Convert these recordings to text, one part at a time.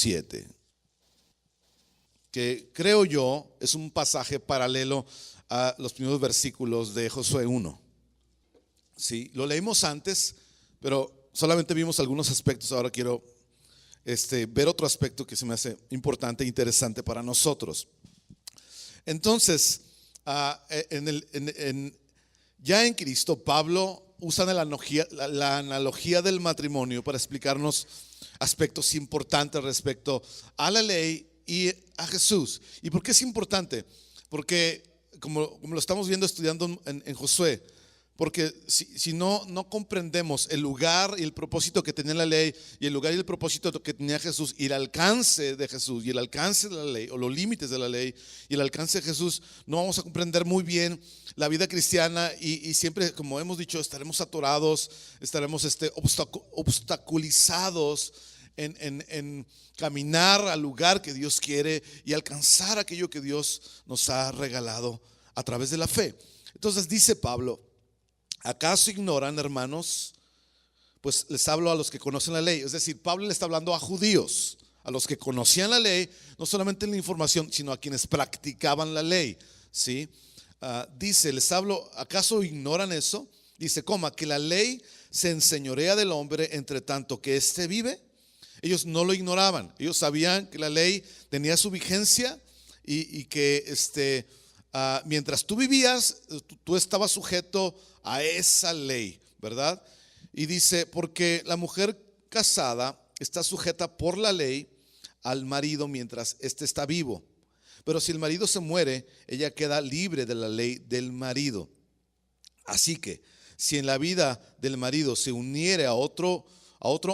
7, que creo yo es un pasaje paralelo a los primeros versículos de Josué 1. Sí, lo leímos antes, pero solamente vimos algunos aspectos. Ahora quiero ver otro aspecto que se me hace importante e interesante para nosotros. Entonces, ya en Cristo, Pablo usa la analogía del matrimonio para explicarnos aspectos importantes respecto a la ley y a Jesús. ¿Y por qué es importante? Porque como lo estamos viendo estudiando en Josué, porque si no comprendemos el lugar y el propósito que tenía la ley, y el lugar y el propósito que tenía Jesús, y el alcance de Jesús, y el alcance de la ley, o los límites de la ley, y el alcance de Jesús, no vamos a comprender muy bien la vida cristiana, y siempre, como hemos dicho, estaremos atorados, estaremos obstaculizados en caminar al lugar que Dios quiere y alcanzar aquello que Dios nos ha regalado a través de la fe. Entonces dice Pablo: ¿acaso ignoran, hermanos? Pues les hablo a los que conocen la ley. Es decir, Pablo le está hablando a judíos, a los que conocían la ley, no solamente en la información, sino a quienes practicaban la ley. ¿Sí? Dice, les hablo, ¿acaso ignoran eso? Dice, que la ley se enseñorea del hombre entre tanto que éste vive. Ellos no lo ignoraban, ellos sabían que la ley tenía su vigencia y que mientras tú vivías, tú estabas sujeto a esa ley, ¿verdad? Y dice, porque la mujer casada está sujeta por la ley al marido mientras éste está vivo. Pero si el marido se muere, ella queda libre de la ley del marido. Así que si en la vida del marido se uniere a otro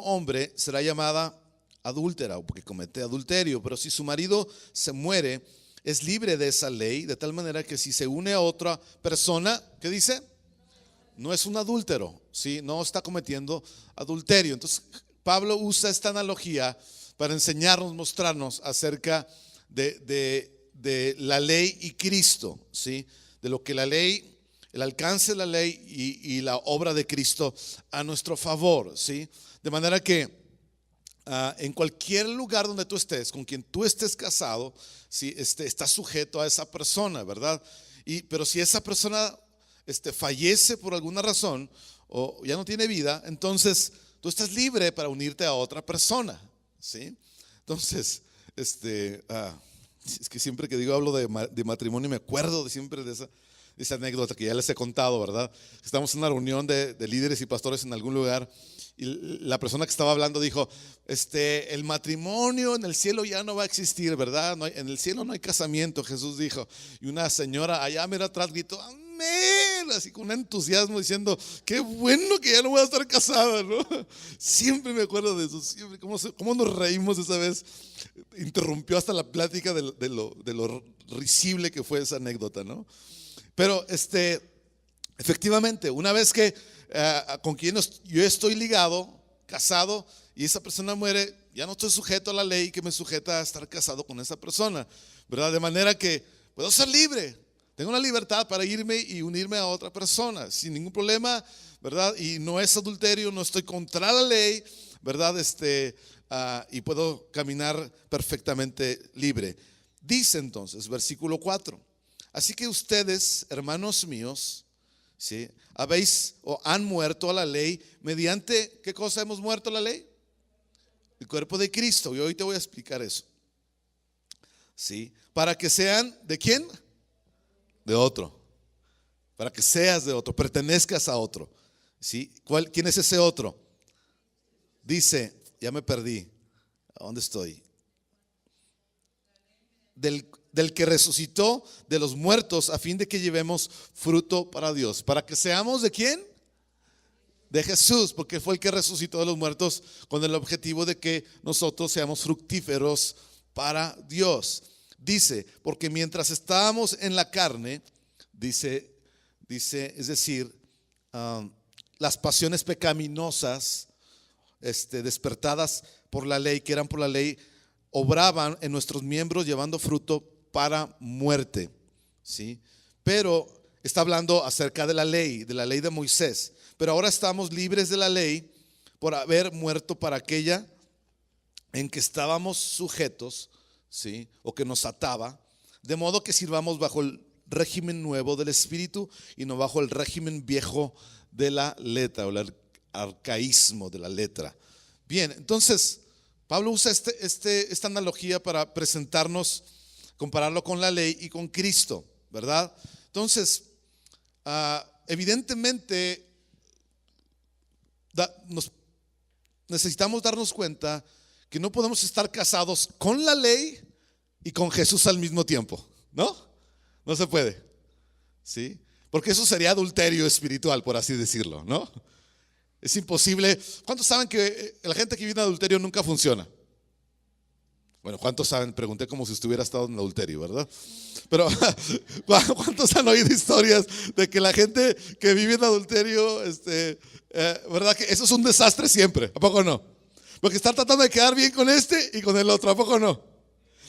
hombre, será llamada adúltera, porque comete adulterio. Pero si su marido se muere, es libre de esa ley, de tal manera que si se une a otra persona, ¿qué dice? No es un adúltero, ¿sí? No está cometiendo adulterio. Entonces Pablo usa esta analogía para enseñarnos, mostrarnos acerca de la ley y Cristo, ¿sí? De lo que la ley, el alcance de la ley y la obra de Cristo a nuestro favor, ¿sí? De manera que en cualquier lugar donde tú estés, con quien tú estés casado, ¿sí? Estás sujeto a esa persona, ¿verdad? Pero si esa persona fallece por alguna razón o ya no tiene vida, entonces tú estás libre para unirte a otra persona, ¿sí? Entonces, es que siempre que hablo de matrimonio me acuerdo siempre de esa anécdota que ya les he contado, ¿verdad? Estamos en una reunión de líderes y pastores en algún lugar y la persona que estaba hablando dijo, el matrimonio en el cielo ya no va a existir, ¿verdad? En el cielo no hay casamiento, Jesús dijo. Y una señora allá mira atrás gritó, amén, así con un entusiasmo diciendo, qué bueno que ya no voy a estar casada, ¿no? Siempre me acuerdo de eso, siempre, cómo nos reímos esa vez. Interrumpió hasta la plática de lo risible que fue esa anécdota, ¿no? Pero efectivamente, una vez que con quien yo estoy ligado, casado, y esa persona muere, ya no estoy sujeto a la ley que me sujeta a estar casado con esa persona, ¿verdad? De manera que puedo ser libre, tengo una libertad para irme y unirme a otra persona sin ningún problema, ¿verdad? Y no es adulterio, no estoy contra la ley, ¿verdad? Y puedo caminar perfectamente libre. Dice entonces, versículo 4. Así que ustedes, hermanos míos, ¿sí? Habéis o han muerto a la ley mediante, ¿qué cosa hemos muerto a la ley? El cuerpo de Cristo. Y hoy te voy a explicar eso, ¿sí? Para que sean, ¿de quién? De otro. Para que seas de otro, pertenezcas a otro, ¿sí? ¿Quién es ese otro? Dice, ya me perdí. ¿A dónde estoy? Del que resucitó de los muertos a fin de que llevemos fruto para Dios. ¿Para que seamos de quién? De Jesús, porque fue el que resucitó de los muertos con el objetivo de que nosotros seamos fructíferos para Dios. Dice, porque mientras estábamos en la carne, dice, es decir, las pasiones pecaminosas despertadas por la ley, que eran por la ley, obraban en nuestros miembros llevando fruto para muerte, ¿sí? Pero está hablando acerca de la ley de Moisés. Pero ahora estamos libres de la ley por haber muerto para aquella en que estábamos sujetos, ¿sí? O que nos ataba, de modo que sirvamos bajo el régimen nuevo del Espíritu y no bajo el régimen viejo de la letra o el arcaísmo de la letra. Bien, entonces Pablo usa esta analogía para presentarnos, compararlo con la ley y con Cristo, ¿verdad? Entonces, evidentemente necesitamos darnos cuenta que no podemos estar casados con la ley y con Jesús al mismo tiempo, ¿no? No se puede, ¿sí? Porque eso sería adulterio espiritual, por así decirlo, ¿no? Es imposible. ¿Cuántos saben que la gente que vive en adulterio nunca funciona? Bueno, ¿cuántos saben? Pregunté como si estuviera estado en adulterio, ¿verdad? Pero ¿cuántos han oído historias de que la gente que vive en adulterio, verdad que eso es un desastre siempre? ¿A poco no? Porque están tratando de quedar bien con este y con el otro, ¿a poco no?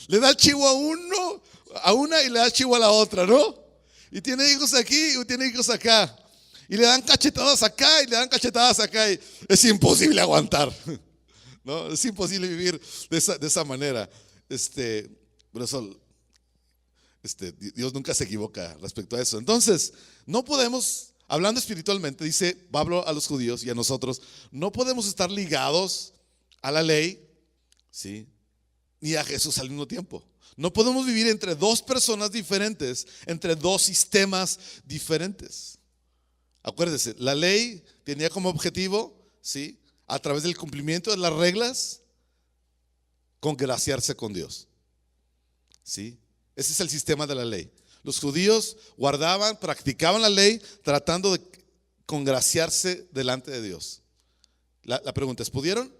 Le da el chivo a una y le da el chivo a la otra, ¿no? Y tiene hijos aquí y tiene hijos acá. Y le dan cachetadas acá y le dan cachetadas acá. Y es imposible aguantar, ¿no? Es imposible vivir de esa manera. Por eso Dios nunca se equivoca respecto a eso. Entonces, no podemos, hablando espiritualmente, dice Pablo a los judíos y a nosotros, no podemos estar ligados a la ley, ¿sí? Ni a Jesús al mismo tiempo. No podemos vivir entre dos personas diferentes, entre dos sistemas diferentes. Acuérdese, la ley tenía como objetivo, ¿sí?, a través del cumplimiento de las reglas, congraciarse con Dios, ¿sí? Ese es el sistema de la ley. Los judíos guardaban, practicaban la ley tratando de congraciarse delante de Dios. La pregunta es, ¿pudieron?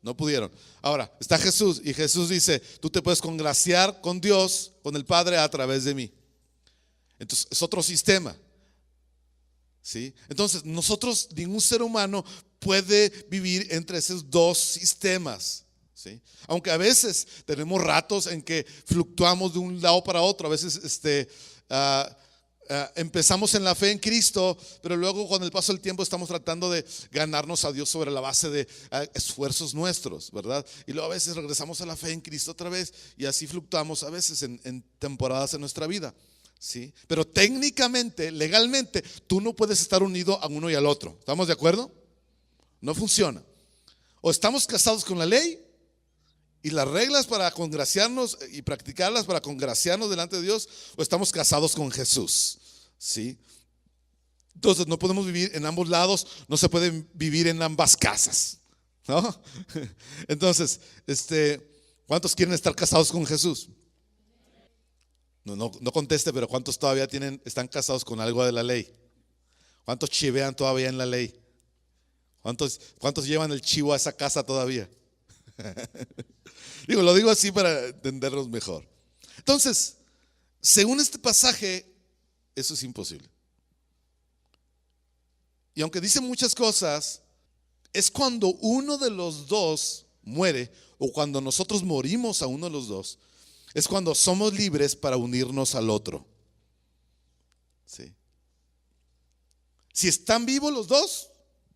No pudieron. Ahora, está Jesús y Jesús dice, tú te puedes congraciar con Dios, con el Padre a través de mí. Entonces, es otro sistema, ¿sí? Entonces, ningún ser humano puede vivir entre esos dos sistemas, ¿sí? Aunque a veces tenemos ratos en que fluctuamos de un lado para otro. A veces empezamos en la fe en Cristo, pero luego con el paso del tiempo estamos tratando de ganarnos a Dios sobre la base de esfuerzos nuestros, ¿verdad? Y luego a veces regresamos a la fe en Cristo otra vez y así fluctuamos a veces en temporadas de nuestra vida, ¿sí? Pero técnicamente, legalmente, tú no puedes estar unido a uno y al otro. ¿Estamos de acuerdo? No funciona. O estamos casados con la ley y las reglas para congraciarnos y practicarlas para congraciarnos delante de Dios, o estamos casados con Jesús, ¿sí? Entonces no podemos vivir en ambos lados, no se puede vivir en ambas casas, ¿no? Entonces, ¿cuántos quieren estar casados con Jesús? No conteste, pero ¿cuántos todavía están casados con algo de la ley? ¿Cuántos chivean todavía en la ley? ¿Cuántos llevan el chivo a esa casa todavía? Lo digo así para entenderlos mejor. Entonces, según este pasaje, eso es imposible. Y aunque dice muchas cosas, es cuando uno de los dos muere, o cuando nosotros morimos a uno de los dos, es cuando somos libres para unirnos al otro, ¿sí? Si están vivos los dos,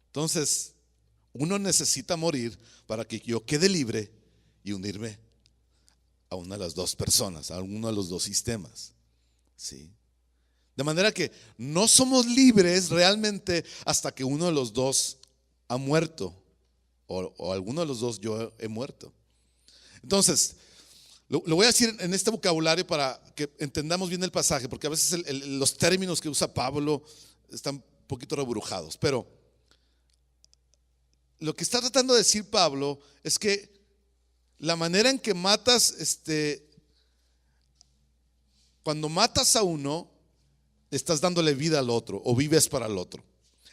entonces uno necesita morir para que yo quede libre y unirme a una de las dos personas, a uno de los dos sistemas, ¿sí? De manera que no somos libres realmente hasta que uno de los dos ha muerto, o alguno de los dos yo he muerto. Entonces, lo voy a decir en este vocabulario para que entendamos bien el pasaje, porque a veces los términos que usa Pablo están un poquito rebrujados. Pero lo que está tratando de decir Pablo es que la manera en que matas, cuando matas a uno, estás dándole vida al otro o vives para el otro.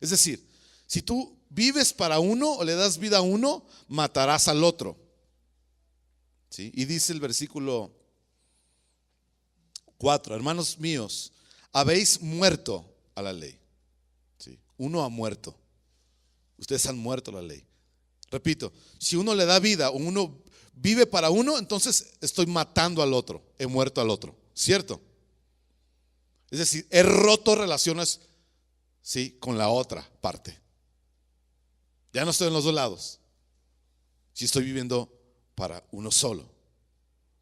Es decir, si tú vives para uno o le das vida a uno, matarás al otro, ¿sí? Y dice el versículo 4, hermanos míos, habéis muerto a la ley, ¿sí? Uno ha muerto. Ustedes han muerto a la ley. Repito, si uno le da vida o uno vive para uno, entonces estoy matando al otro, he muerto al otro, ¿cierto? Es decir, he roto relaciones, ¿sí?, con la otra parte. Ya no estoy en los dos lados. Si estoy viviendo para uno solo.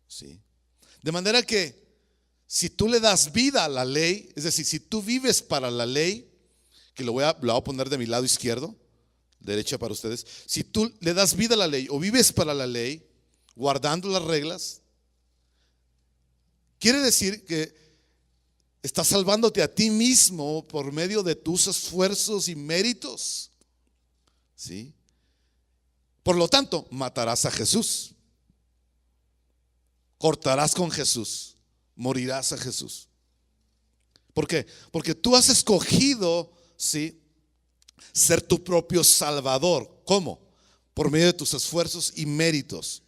¿Sí? De manera que si tú le das vida a la ley, es decir, si tú vives para la ley, que lo voy a poner de mi lado izquierdo, derecha para ustedes. Si tú le das vida a la ley o vives para la ley, guardando las reglas, quiere decir que estás salvándote a ti mismo por medio de tus esfuerzos y méritos. ¿Sí? Por lo tanto, matarás a Jesús, cortarás con Jesús, morirás a Jesús. ¿Por qué? Porque tú has escogido, ¿sí?, ser tu propio salvador. ¿Cómo? Por medio de tus esfuerzos y méritos.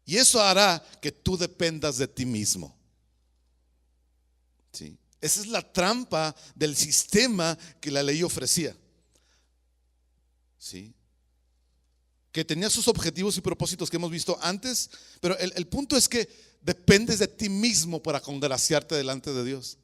Y eso hará que tú dependas de ti mismo. ¿Sí? Esa es la trampa del sistema que la ley ofrecía. ¿Sí? Que tenía sus objetivos y propósitos que hemos visto antes, pero el punto es que dependes de ti mismo para congraciarte delante de Dios,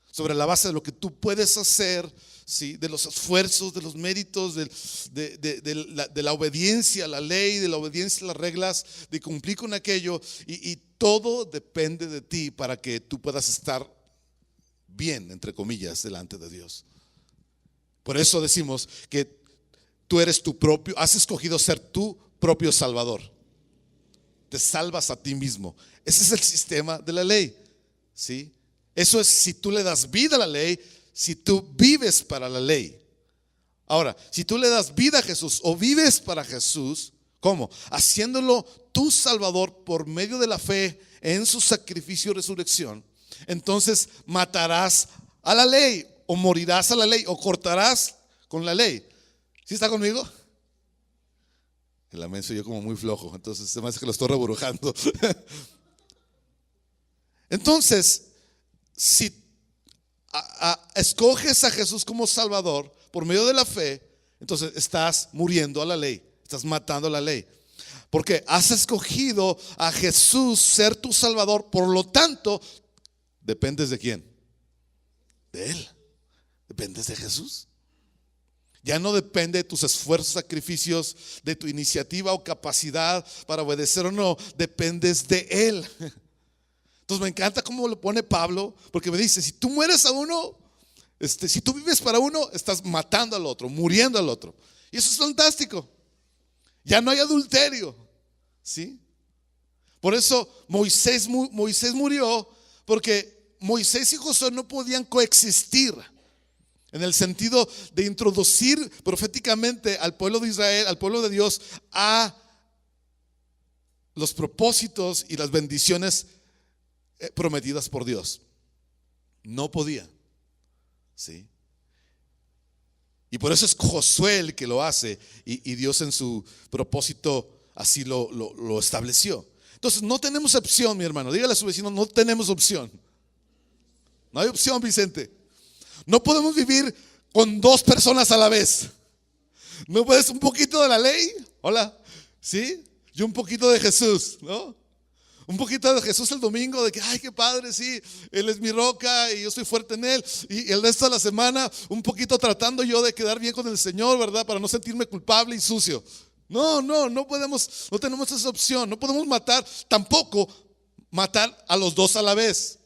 sobre la base de lo que tú puedes hacer, ¿sí?, de los esfuerzos, de los méritos, de la obediencia a la ley, de la obediencia a las reglas, de cumplir con aquello, y todo depende de ti para que tú puedas estar bien, entre comillas, delante de Dios. Por eso decimos que tú eres tu propio, has escogido ser tu propio salvador. Te salvas a ti mismo. Ese es el sistema de la ley, ¿sí? Eso es si tú le das vida a la ley, si tú vives para la ley. Ahora, si tú le das vida a Jesús o vives para Jesús, ¿cómo? Haciéndolo tu salvador por medio de la fe en su sacrificio y resurrección, entonces matarás a la ley, o morirás a la ley, o cortarás con la ley. ¿Sí está conmigo? El amén soy yo como muy flojo, entonces se me hace que lo estoy reburujando. Entonces, si escoges a Jesús como Salvador por medio de la fe, entonces estás muriendo a la ley, estás matando a la ley. Porque has escogido a Jesús ser tu Salvador, por lo tanto, ¿dependes de quién? De Él. ¿Dependes de Jesús? Ya no depende de tus esfuerzos, sacrificios, de tu iniciativa o capacidad para obedecer o no, dependes de Él. Entonces me encanta cómo lo pone Pablo, porque me dice, si tú mueres a uno, si tú vives para uno, estás matando al otro, muriendo al otro. Y eso es fantástico. Ya no hay adulterio, ¿sí? Por eso Moisés murió, porque Moisés y Josué no podían coexistir, en el sentido de introducir proféticamente al pueblo de Israel, al pueblo de Dios, a los propósitos y las bendiciones prometidas por Dios. No podía, ¿sí? Y por eso es Josué el que lo hace, y Dios en su propósito así lo estableció. Entonces no tenemos opción, mi hermano. Dígale a su vecino, no tenemos opción. No hay opción, Vicente. No podemos vivir con dos personas a la vez. No puedes un poquito de la ley, hola, ¿sí? Y un poquito de Jesús, ¿no? Un poquito de Jesús el domingo, de que, ay, qué padre, sí, Él es mi roca y yo estoy fuerte en Él. Y el resto de la semana, un poquito tratando yo de quedar bien con el Señor, ¿verdad? Para no sentirme culpable y sucio. No podemos, no tenemos esa opción. No podemos tampoco matar a los dos a la vez.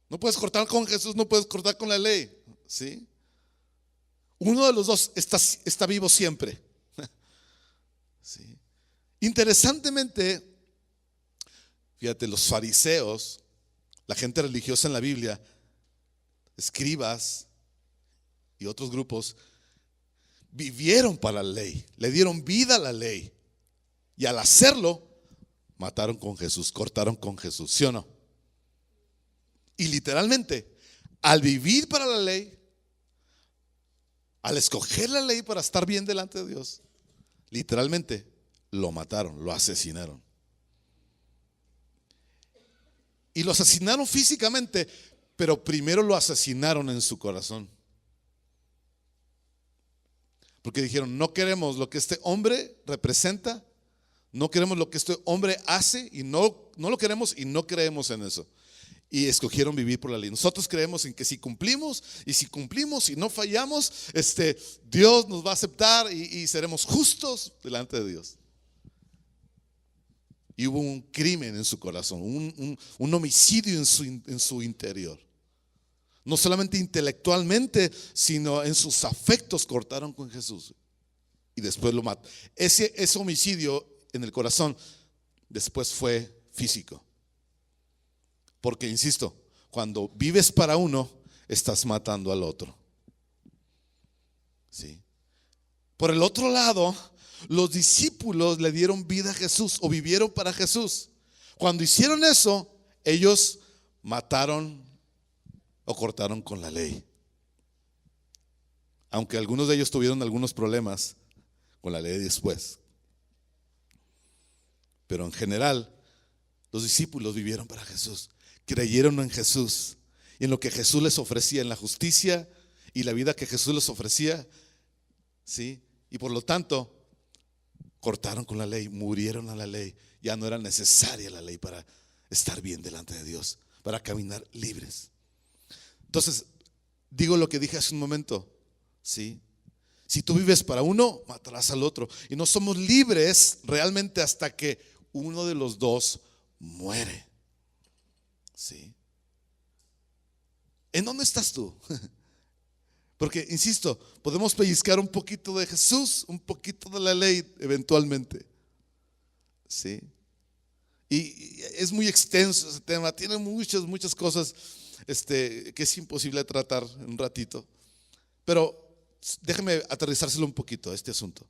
No puedes cortar con Jesús, no puedes cortar con la ley, ¿sí? Uno de los dos está vivo siempre. ¿Sí? Interesantemente, fíjate, los fariseos, la gente religiosa en la Biblia, escribas y otros grupos, vivieron para la ley, le dieron vida a la ley, y al hacerlo, mataron con Jesús, cortaron con Jesús, ¿sí o no? Y literalmente, al vivir para la ley, al escoger la ley para estar bien delante de Dios, literalmente lo mataron, lo asesinaron. Y lo asesinaron físicamente, pero primero lo asesinaron en su corazón. Porque dijeron, no queremos lo que este hombre representa, no queremos lo que este hombre hace, y no lo queremos y no creemos en eso. Y escogieron vivir por la ley. Nosotros creemos en que si cumplimos y no fallamos, Dios nos va a aceptar y seremos justos delante de Dios. y hubo un crimen en su corazón, un homicidio en su interior. No solamente intelectualmente, sino en sus afectos cortaron con Jesús y después lo mató. Ese homicidio en el corazón después fue físico. Porque, insisto, cuando vives para uno, estás matando al otro. ¿Sí? Por el otro lado, los discípulos le dieron vida a Jesús o vivieron para Jesús. Cuando hicieron eso, ellos mataron o cortaron con la ley. Aunque algunos de ellos tuvieron algunos problemas con la ley después. Pero en general, los discípulos vivieron para Jesús. Creyeron en Jesús y en lo que Jesús les ofrecía, en la justicia y la vida que Jesús les ofrecía. ¿Sí? Y por lo tanto, cortaron con la ley, murieron a la ley. Ya no era necesaria la ley para estar bien delante de Dios, para caminar libres. Entonces, digo lo que dije hace un momento, ¿sí? Si tú vives para uno, matarás al otro. Y no somos libres realmente hasta que uno de los dos muere. ¿Sí? ¿En dónde estás tú? Porque, insisto, podemos pellizcar un poquito de Jesús, un poquito de la ley eventualmente. ¿Sí? Y es muy extenso ese tema, tiene muchas cosas que es imposible tratar en un ratito. Pero déjeme aterrizárselo un poquito a este asunto.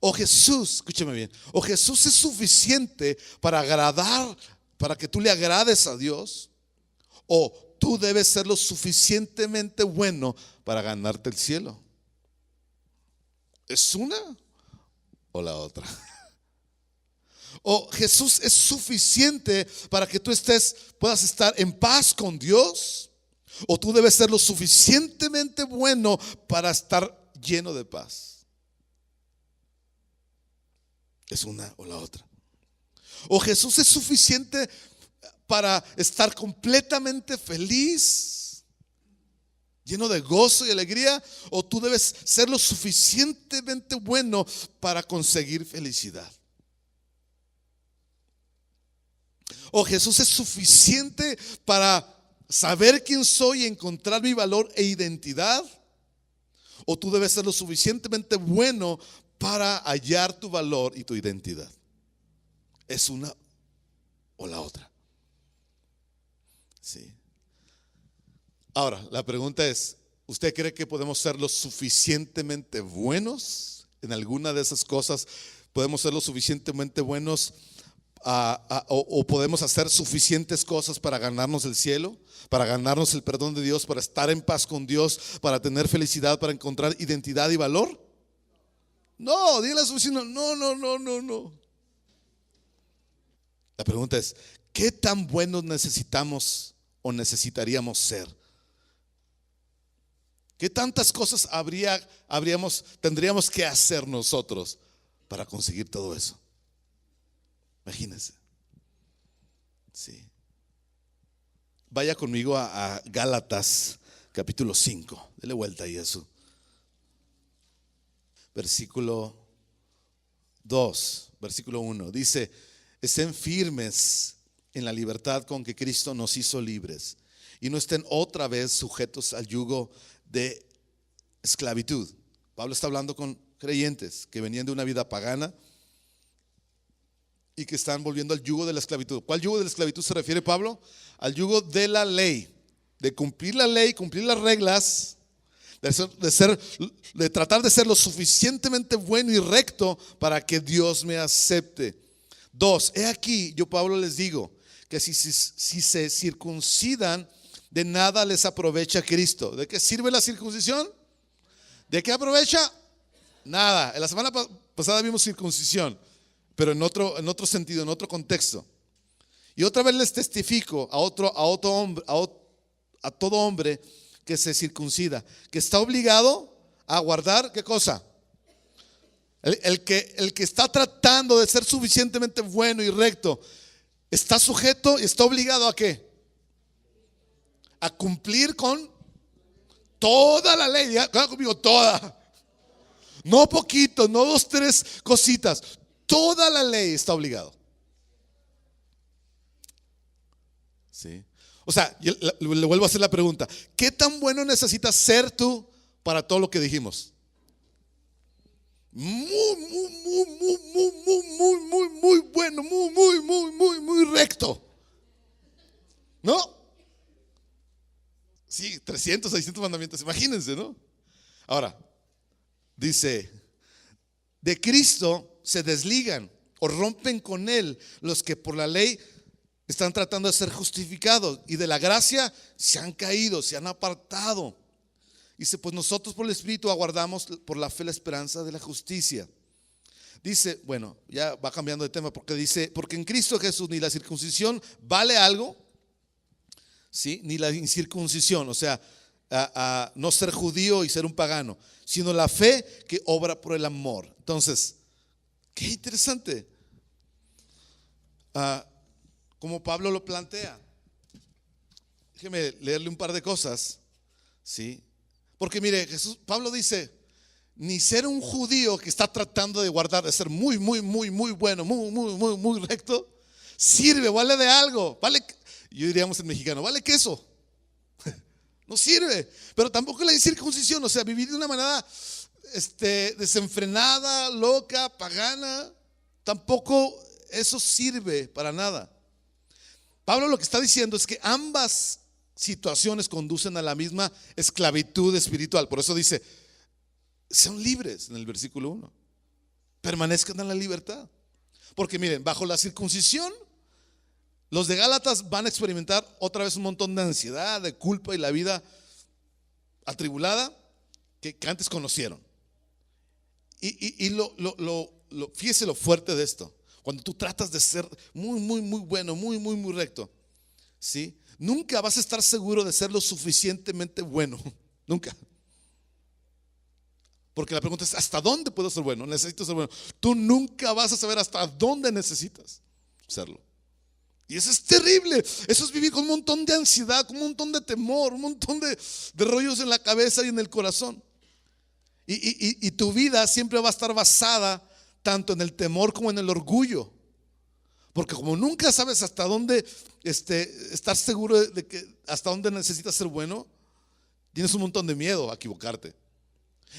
O Jesús, escúcheme bien, o Jesús es suficiente para agradar, para que tú le agrades a Dios, o tú debes ser lo suficientemente bueno para ganarte el cielo. ¿Es una o la otra? O Jesús es suficiente para que tú puedas estar en paz con Dios, o tú debes ser lo suficientemente bueno para estar lleno de paz. Es una o la otra. O Jesús es suficiente para estar completamente feliz, lleno de gozo y alegría, o tú debes ser lo suficientemente bueno para conseguir felicidad. O Jesús es suficiente para saber quién soy y encontrar mi valor e identidad, o tú debes ser lo suficientemente bueno para hallar tu valor y tu identidad. Es una o la otra. Sí. Ahora, la pregunta es, ¿usted cree que podemos ser lo suficientemente buenos en alguna de esas cosas? ¿Podemos ser lo suficientemente buenos o podemos hacer suficientes cosas para ganarnos el cielo, para ganarnos el perdón de Dios, para estar en paz con Dios, para tener felicidad, para encontrar identidad y valor? No, dígale a su vecino, no. La pregunta es, ¿qué tan buenos necesitamos o necesitaríamos ser? ¿Qué tantas cosas tendríamos que hacer nosotros para conseguir todo eso? Imagínense. Sí. Vaya conmigo a Gálatas capítulo 5. Dele vuelta ahí a eso. Versículo 2, versículo 1. Dice: estén firmes en la libertad con que Cristo nos hizo libres, y no estén otra vez sujetos al yugo de esclavitud. Pablo está hablando con creyentes que venían de una vida pagana y que están volviendo al yugo de la esclavitud. ¿Cuál yugo de la esclavitud se refiere Pablo? Al yugo de la ley, de cumplir la ley, cumplir las reglas, de tratar de ser lo suficientemente bueno y recto para que Dios me acepte. 2, he aquí, yo Pablo les digo que si se circuncidan, de nada les aprovecha Cristo. ¿De qué sirve la circuncisión? ¿De qué aprovecha? Nada. En la semana pasada vimos circuncisión, pero en otro sentido, en otro contexto. Y otra vez les testifico a todo hombre que se circuncida, que está obligado a guardar, ¿qué cosa? El que está tratando de ser suficientemente bueno y recto, está sujeto y está obligado ¿a qué? A cumplir con toda la ley. Claro, conmigo, toda. No poquito, no 2, 3 cositas. toda la ley está obligado. ¿Sí? O sea, le vuelvo a hacer la pregunta: ¿qué tan bueno necesitas ser tú para todo lo que dijimos? Muy bueno, muy recto, ¿no? Sí, 300, 600 mandamientos, imagínense, ¿no? Ahora, dice: de Cristo se desligan o rompen con Él los que por la ley están tratando de ser justificados, y de la gracia se han caído, se han apartado. Dice: pues nosotros por el Espíritu aguardamos por la fe la esperanza de la justicia. Dice, bueno, ya va cambiando de tema, porque dice: porque en Cristo Jesús ni la circuncisión vale algo, ¿sí? Ni la incircuncisión, o sea, a no ser judío y ser un pagano, sino la fe que obra por el amor. Entonces, qué interesante, como Pablo lo plantea. Déjeme leerle un par de cosas, ¿sí? Porque mire, Pablo dice: ni ser un judío que está tratando de guardar, de ser muy bueno, muy recto, sirve, vale de algo, vale, yo diríamos en mexicano, vale queso. No sirve. Pero tampoco la incircuncisión, o sea, vivir de una manera desenfrenada, loca, pagana, tampoco eso sirve para nada. Pablo lo que está diciendo es que ambas situaciones conducen a la misma esclavitud espiritual. Por eso dice: sean libres, en el versículo 1. Permanezcan en la libertad. Porque miren, bajo la circuncisión, los de Gálatas van a experimentar otra vez un montón de ansiedad, de culpa y la vida atribulada que antes conocieron. Y fíjese lo fuerte de esto. Cuando tú tratas de ser muy bueno, muy recto, ¿sí? Nunca vas a estar seguro de ser lo suficientemente bueno. Nunca. Porque la pregunta es: ¿hasta dónde puedo ser bueno? Necesito ser bueno. Tú nunca vas a saber hasta dónde necesitas serlo. Y eso es terrible. Eso es vivir con un montón de ansiedad, con un montón de temor, un montón de rollos en la cabeza y en el corazón. Y tu vida siempre va a estar basada tanto en el temor como en el orgullo. Porque como nunca sabes hasta dónde estar seguro de que hasta dónde necesitas ser bueno, tienes un montón de miedo a equivocarte.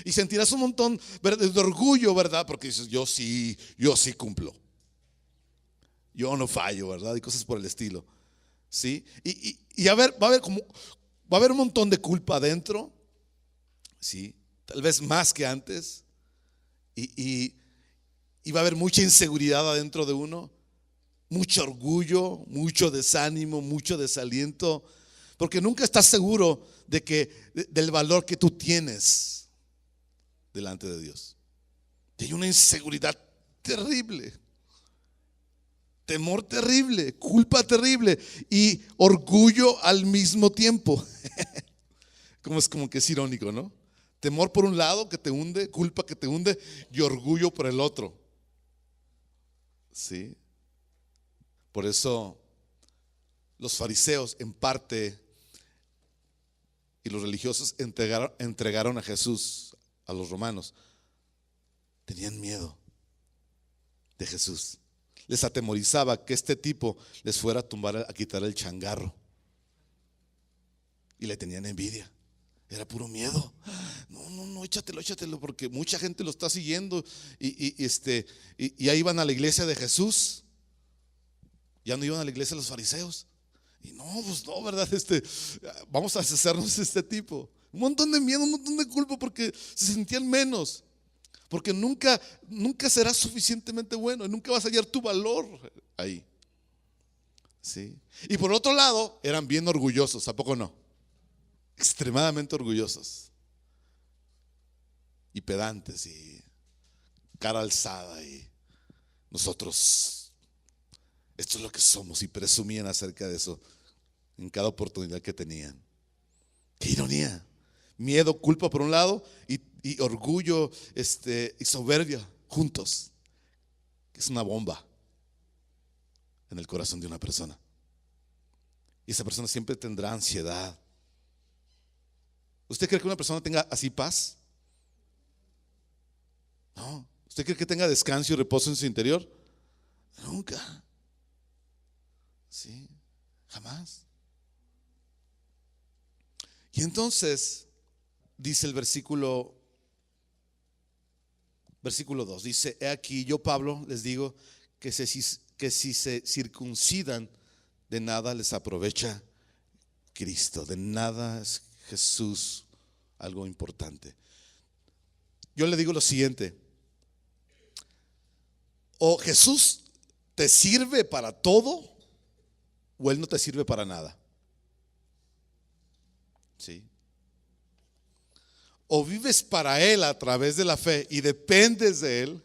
Y sentirás un montón de orgullo, ¿verdad? Porque dices: yo sí cumplo, yo no fallo, ¿verdad? Y cosas por el estilo, ¿sí? Y va a haber un montón de culpa adentro, ¿sí? Tal vez más que antes. Y va a haber mucha inseguridad adentro de uno, mucho orgullo, mucho desánimo, mucho desaliento, porque nunca estás seguro del valor que tú tienes delante de Dios. Y hay una inseguridad terrible, temor terrible, culpa terrible y orgullo al mismo tiempo. Es como que es irónico, ¿no? Temor por un lado que te hunde, culpa que te hunde, y orgullo por el otro. ¿Sí? Por eso los fariseos en parte y los religiosos entregaron a Jesús a los romanos. Tenían miedo de Jesús. Les atemorizaba que este tipo les fuera a quitar el changarro. Y le tenían envidia. Era puro miedo. No, échatelo, porque mucha gente lo está siguiendo. Y ahí iban a la iglesia de Jesús. Ya no iban a la iglesia de los fariseos. Y no, pues no, ¿verdad? Vamos a deshacernos de este tipo. Un montón de miedo, un montón de culpa, porque se sentían menos. Porque nunca serás suficientemente bueno y nunca vas a hallar tu valor ahí. ¿Sí? Y por otro lado, eran bien orgullosos, ¿a poco no? Extremadamente orgullosos y pedantes y cara alzada, y nosotros, esto es lo que somos, y presumían acerca de eso en cada oportunidad que tenían. Qué ironía. Miedo, culpa por un lado y orgullo y soberbia juntos. Es una bomba en el corazón de una persona. Y esa persona siempre tendrá ansiedad. ¿Usted cree que una persona tenga así paz? No, ¿Usted cree que tenga descanso y reposo en su interior? Nunca. Sí, jamás. Y entonces dice el versículo 2, dice: he aquí, yo Pablo les digo que si se circuncidan, de nada les aprovecha Cristo, de nada es Jesús algo importante. Yo le digo lo siguiente: o Jesús te sirve para todo, o Él no te sirve para nada. ¿Sí? O vives para Él a través de la fe y dependes de Él,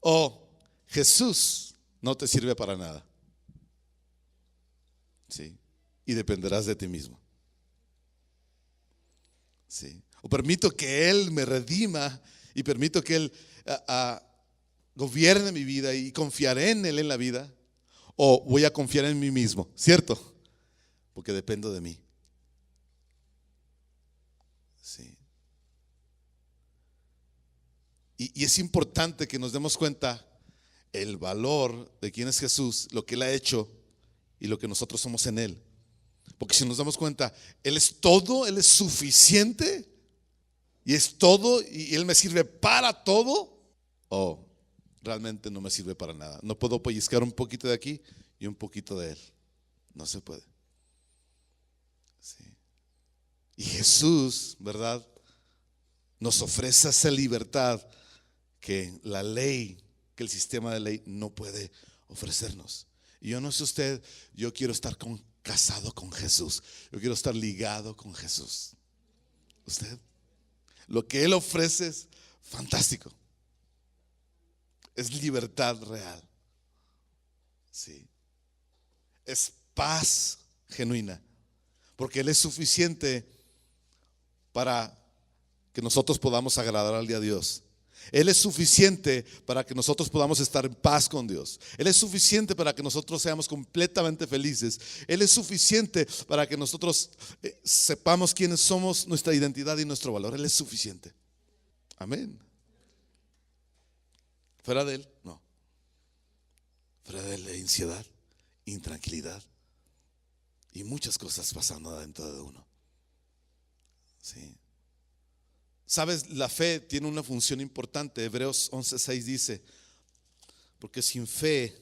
o Jesús no te sirve para nada. ¿Sí? Y dependerás de ti mismo. ¿Sí? O permito que Él me redima y permito que Él gobierne mi vida y confiaré en Él en la vida, o voy a confiar en mí mismo, ¿cierto? Porque dependo de mí. Sí. Y es importante que nos demos cuenta el valor de quién es Jesús, lo que Él ha hecho y lo que nosotros somos en Él. Porque si nos damos cuenta, Él es todo, Él es suficiente y es todo, y Él me sirve para todo, o realmente no me sirve para nada. No puedo pellizcar un poquito de aquí y un poquito de Él. No se puede. Sí. Y Jesús, ¿verdad?, nos ofrece esa libertad que la ley, que el sistema de ley no puede ofrecernos. Y yo no sé usted, yo quiero estar casado con Jesús. Yo quiero estar ligado con Jesús. Usted, lo que Él ofrece es fantástico. Es libertad real. Sí. Es paz genuina. Porque Él es suficiente para que nosotros podamos agradarle a Dios. Él es suficiente para que nosotros podamos estar en paz con Dios. Él es suficiente para que nosotros seamos completamente felices. Él es suficiente para que nosotros sepamos quiénes somos, nuestra identidad y nuestro valor. Él es suficiente. Amén. Fuera de Él, no. Fuera de Él hay ansiedad, intranquilidad y muchas cosas pasando adentro de uno. Sí. Sabes, la fe tiene una función importante. Hebreos 11:6 dice: porque sin fe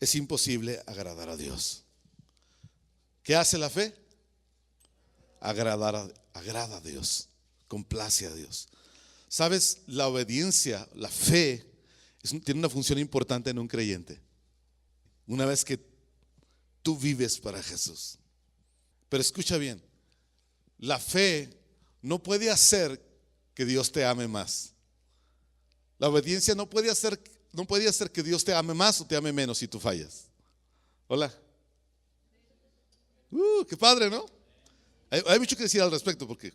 es imposible agradar a Dios. ¿Qué hace la fe? Agrada a Dios, complace a Dios. Sabes, la obediencia, la fe tiene una función importante en un creyente. Una vez que tú vives para Jesús. Pero escucha bien, la fe no puede hacer que Dios te ame más. La obediencia no puede hacer que Dios te ame más o te ame menos si tú fallas. Hola. Qué padre, ¿no? Hay mucho que decir al respecto, porque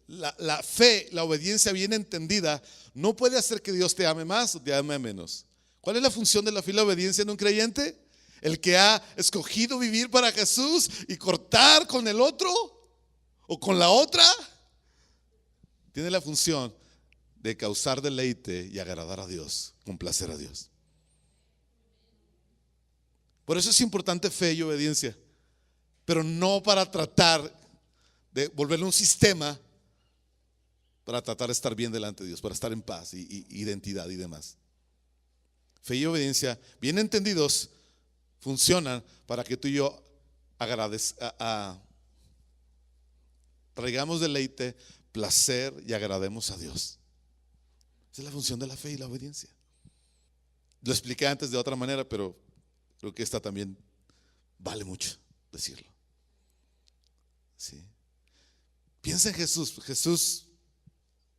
la fe, la obediencia bien entendida, no puede hacer que Dios te ame más o te ame menos. ¿Cuál es la función de la fe y la obediencia en un creyente? El que ha escogido vivir para Jesús y cortar con el otro o con la otra, tiene la función de causar deleite y agradar a Dios, complacer a Dios. Por eso es importante fe y obediencia, pero no para tratar de volverle un sistema, para tratar de estar bien delante de Dios, para estar en paz y identidad y demás. Fe y obediencia, bien entendidos, funcionan para que tú y yo traigamos deleite, placer y agrademos a Dios. Esa es la función de la fe y la obediencia. Lo expliqué antes de otra manera, pero creo que esta también vale mucho decirlo. ¿Sí? Piensa en Jesús. Jesús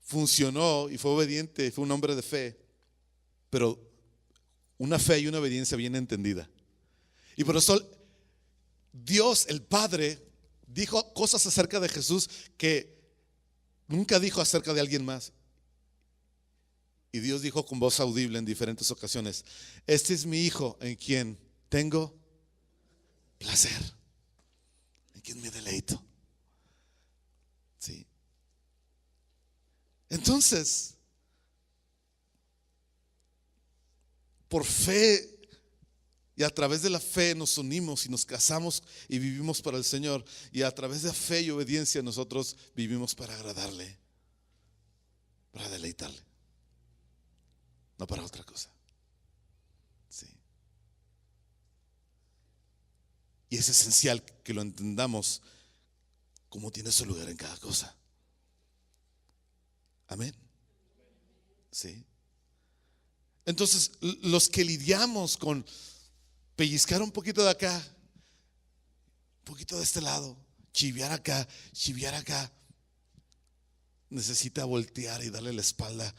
funcionó y fue obediente, fue un hombre de fe, pero una fe y una obediencia bien entendida. Y por eso Dios, el Padre, dijo cosas acerca de Jesús que nunca dijo acerca de alguien más. Y Dios dijo con voz audible en diferentes ocasiones: este es mi Hijo en quien tengo placer, en quien me deleito. ¿Sí? Entonces, por fe y a través de la fe nos unimos y nos casamos y vivimos para el Señor. Y a través de fe y obediencia nosotros vivimos para agradarle, para deleitarle, no para otra cosa. Sí. Y es esencial que lo entendamos como tiene su lugar en cada cosa. Amén. Sí. Entonces, los que lidiamos con pellizcar un poquito de acá, un poquito de este lado, chiviar acá, necesita voltear y darle la espalda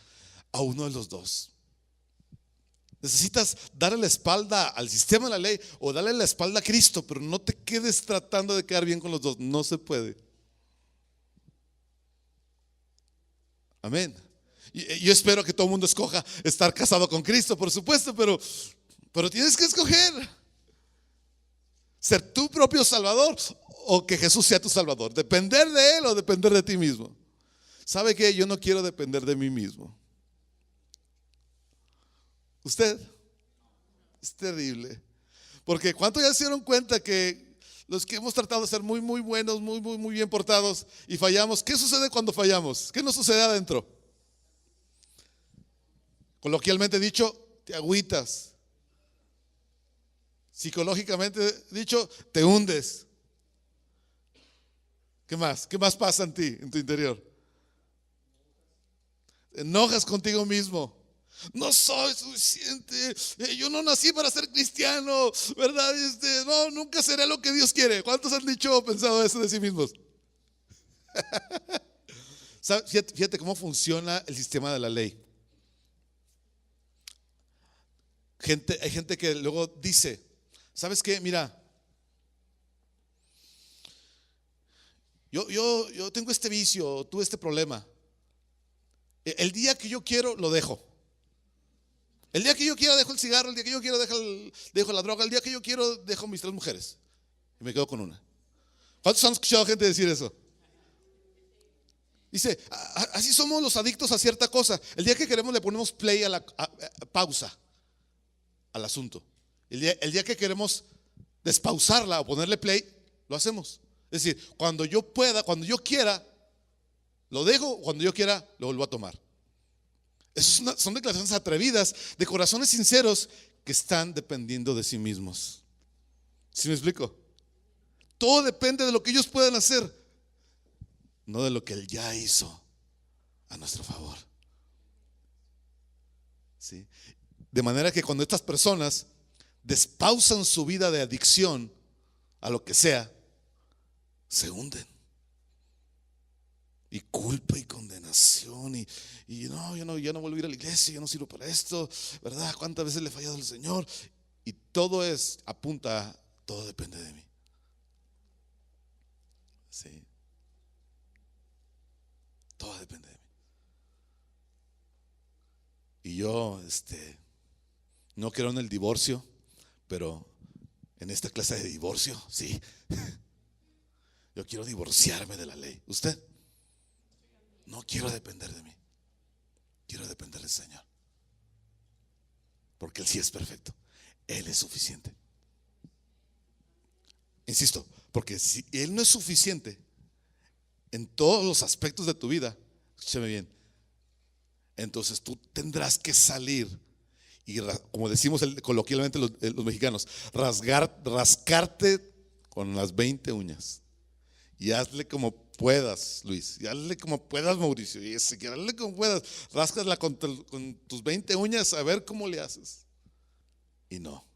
a uno de los dos. Necesitas darle la espalda al sistema de la ley o darle la espalda a Cristo, pero no te quedes tratando de quedar bien con los dos. No se puede. Amén. Yo espero que todo el mundo escoja estar casado con Cristo, por supuesto, pero tienes que escoger ser tu propio Salvador o que Jesús sea tu Salvador. Depender de Él o depender de ti mismo. ¿Sabe qué? Yo no quiero depender de mí mismo. ¿Usted? Es terrible. Porque ¿cuántos ya se dieron cuenta que los que hemos tratado de ser muy, muy buenos, muy, muy, muy bien portados y fallamos? ¿Qué sucede cuando fallamos? ¿Qué nos sucede adentro? Coloquialmente dicho, te agüitas. Psicológicamente dicho, te hundes. ¿Qué más? ¿Qué más pasa en ti, en tu interior? Te enojas contigo mismo. No soy suficiente. Yo no nací para ser cristiano, ¿verdad? No, nunca seré lo que Dios quiere. ¿Cuántos han dicho o pensado eso de sí mismos? Fíjate cómo funciona el sistema de la ley. Hay gente que luego dice, ¿sabes qué? Mira, yo tengo este vicio, tuve este problema. El día que yo quiero, lo dejo. El día que yo quiero, dejo el cigarro. El día que yo quiero, dejo la droga. El día que yo quiero, dejo mis 3 mujeres y me quedo con una. ¿Cuántos han escuchado gente decir eso? Dice, así somos los adictos a cierta cosa. El día que queremos le ponemos play a pausa al asunto. El día que queremos despausarla o ponerle play, lo hacemos. Es decir, cuando yo pueda, cuando yo quiera, lo dejo. Cuando yo quiera, lo vuelvo a tomar. Esas son declaraciones atrevidas de corazones sinceros que están dependiendo de sí mismos. ¿Sí me explico? Todo depende de lo que ellos puedan hacer, no de lo que Él ya hizo a nuestro favor. ¿Sí? De manera que cuando estas personas despausan su vida de adicción a lo que sea, se hunden. Y culpa y condenación y no, yo no vuelvo a ir a la iglesia, yo no sirvo para esto, ¿verdad? ¿Cuántas veces le he fallado al Señor? Y todo apunta, todo depende de mí. Sí. Todo depende de mí. Y yo, no creo en el divorcio, pero en esta clase de divorcio, sí. Yo quiero divorciarme de la ley. ¿Usted? No quiero depender de mí. Quiero depender del Señor. Porque Él sí es perfecto. Él es suficiente. Insisto, porque si Él no es suficiente en todos los aspectos de tu vida, escúchame bien, entonces tú tendrás que salir y, como decimos coloquialmente los mexicanos, rascarte con las 20 uñas. Y hazle como puedas, Luis. Y hazle como puedas, Mauricio. Y hazle como puedas. Ráscala con tus 20 uñas a ver cómo le haces. Y no,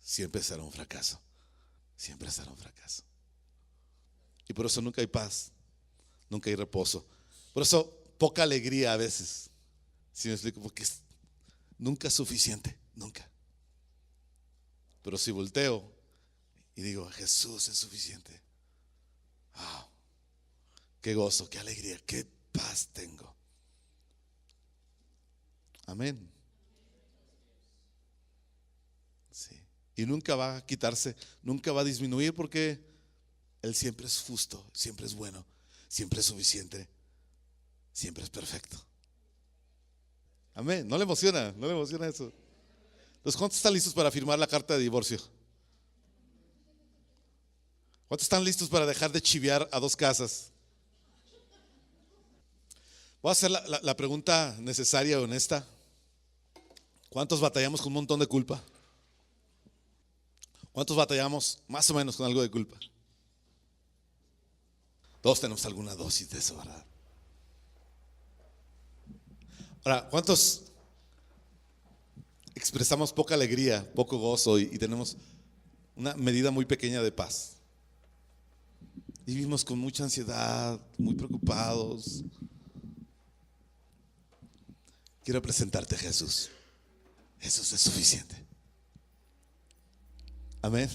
siempre será un fracaso. Siempre será un fracaso. Y por eso nunca hay paz, nunca hay reposo. Por eso poca alegría a veces. ¿Sí me explico? Porque nunca es suficiente, nunca. Pero si volteo y digo, Jesús es suficiente. Oh, qué gozo, qué alegría, qué paz tengo. Amén. Sí. Y nunca va a quitarse, nunca va a disminuir, porque Él siempre es justo, siempre es bueno, siempre es suficiente, siempre es perfecto. Amén. ¿No le emociona? ¿No le emociona eso? Entonces, ¿cuántos están listos para firmar la carta de divorcio? ¿Cuántos están listos para dejar de chivear a dos casas? Voy a hacer la pregunta necesaria y honesta. ¿Cuántos batallamos con un montón de culpa? ¿Cuántos batallamos más o menos con algo de culpa? Todos tenemos alguna dosis de eso, ¿verdad? Ahora, ¿cuántos expresamos poca alegría, poco gozo y tenemos una medida muy pequeña de paz? Y vivimos con mucha ansiedad, muy preocupados. Quiero presentarte a Jesús. Jesús es suficiente. Amén.